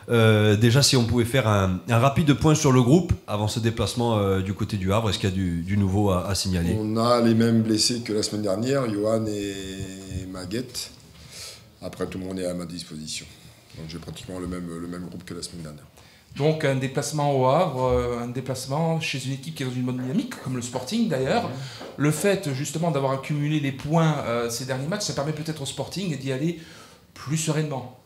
Déjà, si on pouvait faire un rapide point sur le groupe avant ce déplacement du côté du Havre, est-ce qu'il y a du nouveau à signaler? On a les mêmes blessés que la semaine dernière, Johan et Maguette. Après, tout le monde est à ma disposition. Donc j'ai pratiquement le même groupe que la semaine dernière. Donc un déplacement au Havre, un déplacement chez une équipe qui est dans une bonne dynamique, comme le Sporting d'ailleurs. Le fait justement d'avoir accumulé les points ces derniers matchs, ça permet peut-être au Sporting d'y aller plus sereinement.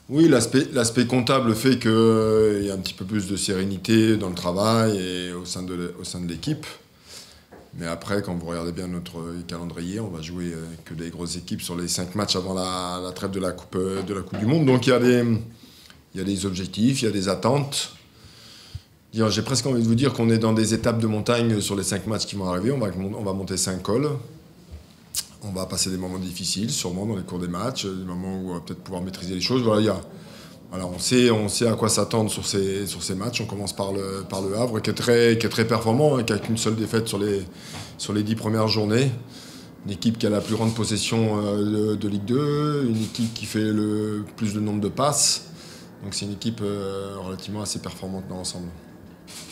Oui, l'aspect comptable fait qu'il y a un petit peu plus de sérénité dans le travail et au sein de l'équipe. Mais après, quand vous regardez bien notre calendrier, on va jouer que des grosses équipes sur les 5 matchs avant la trêve de la Coupe du Monde. Donc il y a des objectifs, il y a des attentes. J'ai presque envie de vous dire qu'on est dans des étapes de montagne sur les 5 matchs qui vont arriver. On va monter 5 cols. On va passer des moments difficiles, sûrement dans les cours des matchs, des moments où on va peut-être pouvoir maîtriser les choses. Voilà, on sait à quoi s'attendre sur ces matchs. On commence par le Havre, qui est très performant, qui n'a qu'une seule défaite sur les 10 premières journées. Une équipe qui a la plus grande possession de Ligue 2, une équipe qui fait le plus de nombre de passes. Donc c'est une équipe relativement assez performante dans l'ensemble.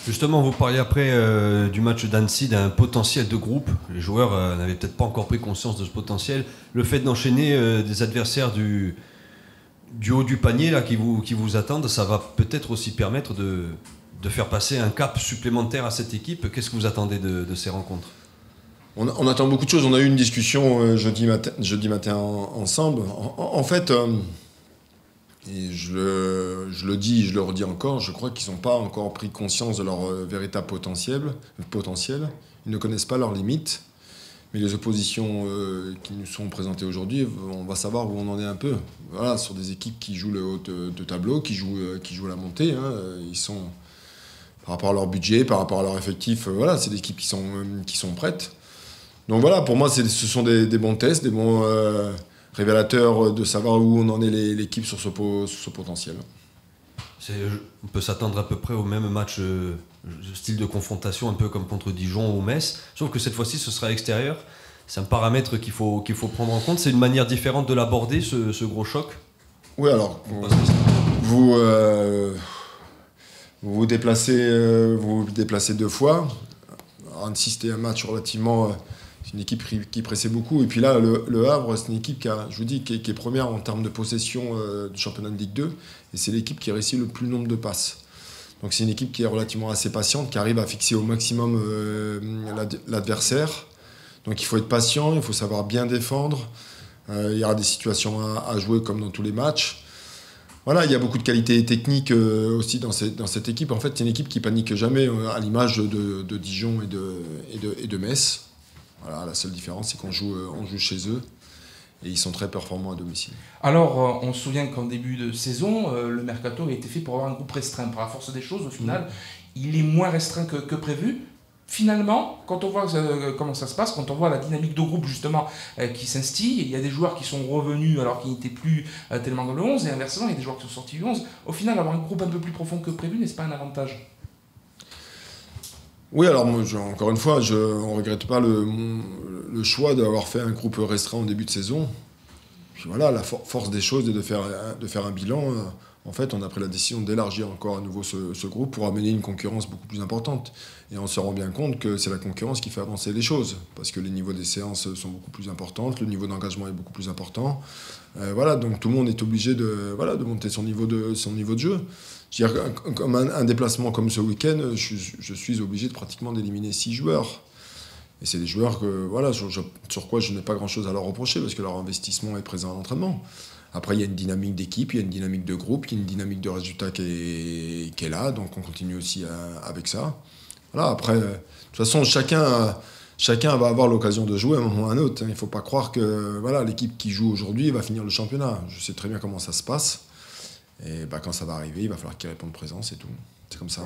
Justement, vous parliez après du match d'Annecy, d'un potentiel de groupe. Les joueurs n'avaient peut-être pas encore pris conscience de ce potentiel. Le fait d'enchaîner des adversaires du haut du panier là, qui vous attendent, ça va peut-être aussi permettre de faire passer un cap supplémentaire à cette équipe. Qu'est-ce que vous attendez de ces rencontres? On attend beaucoup de choses. On a eu une discussion jeudi matin ensemble. En fait, et je le dis, je le redis encore, je crois qu'ils n'ont pas encore pris conscience de leur véritable potentiel. Ils ne connaissent pas leurs limites. Mais les oppositions qui nous sont présentées aujourd'hui, on va savoir où on en est un peu. Voilà, sur des équipes qui jouent le haut de tableau, qui jouent la montée. Ils sont, par rapport à leur budget, par rapport à leur effectif, voilà, c'est des équipes qui sont prêtes. Donc voilà, pour moi, ce sont des bons tests, des bons révélateurs de savoir où on en est l'équipe sur ce potentiel. On peut s'attendre à peu près au même match, style de confrontation, un peu comme contre Dijon ou Metz, sauf que cette fois-ci, ce sera à l'extérieur. C'est un paramètre qu'il faut prendre en compte. C'est une manière différente de l'aborder, ce gros choc. Oui, alors, vous déplacez 2 fois. Annecy, c'était un match relativement... c'est une équipe qui pressait beaucoup. Et puis là, le Havre, c'est une équipe qui est première en termes de possession du championnat de Ligue 2. Et c'est l'équipe qui réussit le plus nombre de passes. Donc c'est une équipe qui est relativement assez patiente, qui arrive à fixer au maximum l'adversaire. Donc il faut être patient, il faut savoir bien défendre. Il y aura des situations à jouer comme dans tous les matchs. Voilà, il y a beaucoup de qualités techniques aussi dans cette équipe. En fait, c'est une équipe qui panique jamais, à l'image de Dijon et de Metz. Voilà, la seule différence, c'est qu'on joue chez eux et ils sont très performants à domicile. Alors, on se souvient qu'en début de saison, le mercato a été fait pour avoir un groupe restreint. Par la force des choses, au final, il est moins restreint que prévu. Finalement, quand on voit comment ça se passe, quand on voit la dynamique de groupe justement qui s'instille, il y a des joueurs qui sont revenus alors qu'ils n'étaient plus tellement dans le 11, et inversement, il y a des joueurs qui sont sortis du 11. Au final, avoir un groupe un peu plus profond que prévu, n'est-ce pas un avantage ? Oui, alors moi, encore une fois, on ne regrette pas le choix d'avoir fait un groupe restreint en début de saison. Puis voilà, la force des choses est de faire un bilan. En fait, on a pris la décision d'élargir encore à nouveau ce groupe pour amener une concurrence beaucoup plus importante. Et on se rend bien compte que c'est la concurrence qui fait avancer les choses, parce que les niveaux des séances sont beaucoup plus importants, le niveau d'engagement est beaucoup plus important. Voilà, donc tout le monde est obligé de monter son niveau de jeu. Je veux dire, comme un déplacement comme ce week-end, je suis obligé pratiquement d'éliminer 6 joueurs. Et c'est des joueurs sur quoi je n'ai pas grand-chose à leur reprocher, parce que leur investissement est présent à l'entraînement. Après, il y a une dynamique d'équipe, il y a une dynamique de groupe, il y a une dynamique de résultat qui est là, donc on continue aussi avec ça. Voilà, après, de toute façon, chacun va avoir l'occasion de jouer à un moment ou à un autre. Il ne faut pas croire que l'équipe qui joue aujourd'hui va finir le championnat. Je sais très bien comment ça se passe. Et quand ça va arriver, il va falloir qu'ils répondent présent, c'est tout. C'est comme ça.